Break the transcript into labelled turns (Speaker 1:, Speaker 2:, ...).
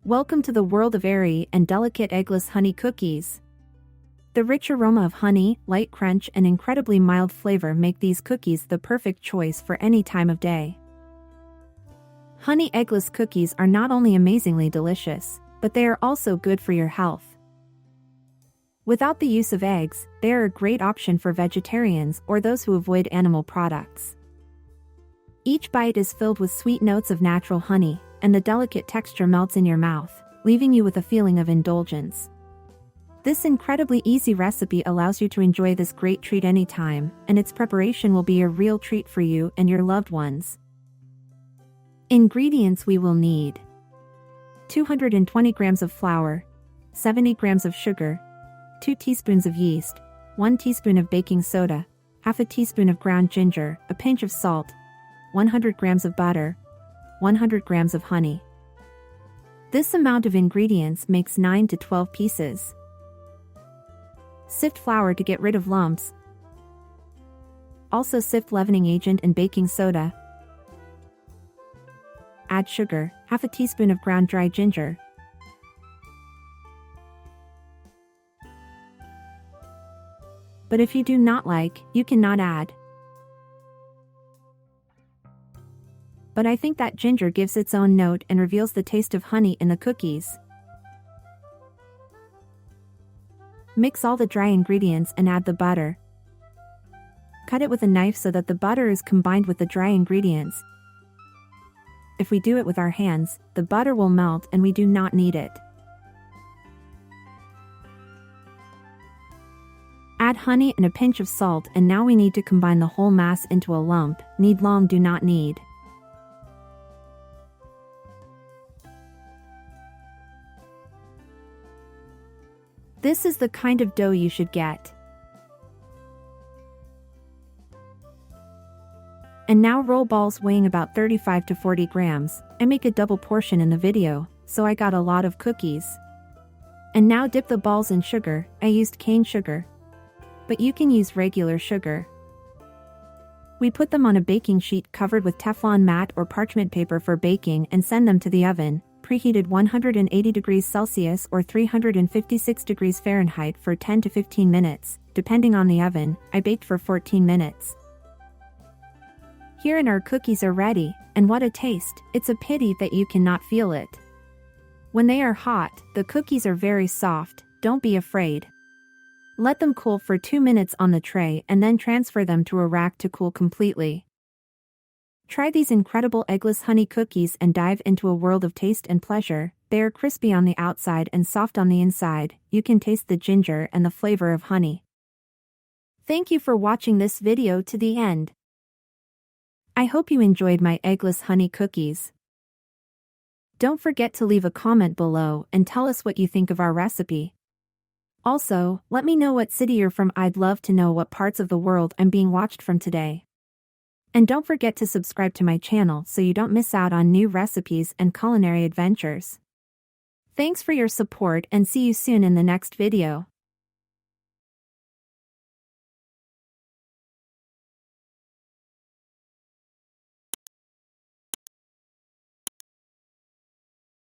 Speaker 1: Welcome to the world of airy and delicate eggless honey cookies. The rich aroma of honey, light crunch and incredibly mild flavor make these cookies the perfect choice for any time of day. Honey eggless cookies are not only amazingly delicious, but they are also good for your health. Without the use of eggs, they are a great option for vegetarians or those who avoid animal products. Each bite is filled with sweet notes of natural honey, and the delicate texture melts in your mouth, leaving you with a feeling of indulgence. This incredibly easy recipe allows you to enjoy this great treat anytime, and its preparation will be a real treat for you and your loved ones. Ingredients we will need: 220 grams of flour, 70 grams of sugar, 2 teaspoons of yeast, 1 teaspoon of baking soda, half a teaspoon of ground ginger, a pinch of salt, 100 grams of butter, 100 grams of honey. This amount of ingredients makes 9 to 12 pieces. Sift flour to get rid of lumps. Also sift leavening agent and baking soda. Add sugar, half a teaspoon of ground dry ginger. But if you do not like, you cannot add. But I think that ginger gives its own note and reveals the taste of honey in the cookies. Mix all the dry ingredients and add the butter. Cut it with a knife so that the butter is combined with the dry ingredients. If we do it with our hands, the butter will melt and we do not need it. Add honey and a pinch of salt, and now we need to combine the whole mass into a lump. Knead long, do not knead. This is the kind of dough you should get. And now roll balls weighing about 35 to 40 grams. I make a double portion in the video, so I got a lot of cookies. And now dip the balls in sugar. I used cane sugar, but you can use regular sugar. We put them on a baking sheet covered with Teflon mat or parchment paper for baking and send them to the oven, preheated 180 degrees Celsius or 356 degrees Fahrenheit for 10 to 15 minutes, depending on the oven. I baked for 14 minutes. Here and our cookies are ready, and what a taste! It's a pity that you cannot feel it. When they are hot, the cookies are very soft. Don't be afraid. Let them cool for 2 minutes on the tray and then transfer them to a rack to cool completely. Try these incredible eggless honey cookies and dive into a world of taste and pleasure. They are crispy on the outside and soft on the inside. You can taste the ginger and the flavor of honey. Thank you for watching this video to the end. I hope you enjoyed my eggless honey cookies. Don't forget to leave a comment below and tell us what you think of our recipe. Also, let me know what city you're from. I'd love to know what parts of the world I'm being watched from today. And don't forget to subscribe to my channel so you don't miss out on new recipes and culinary adventures. Thanks for your support and see you soon in the next video.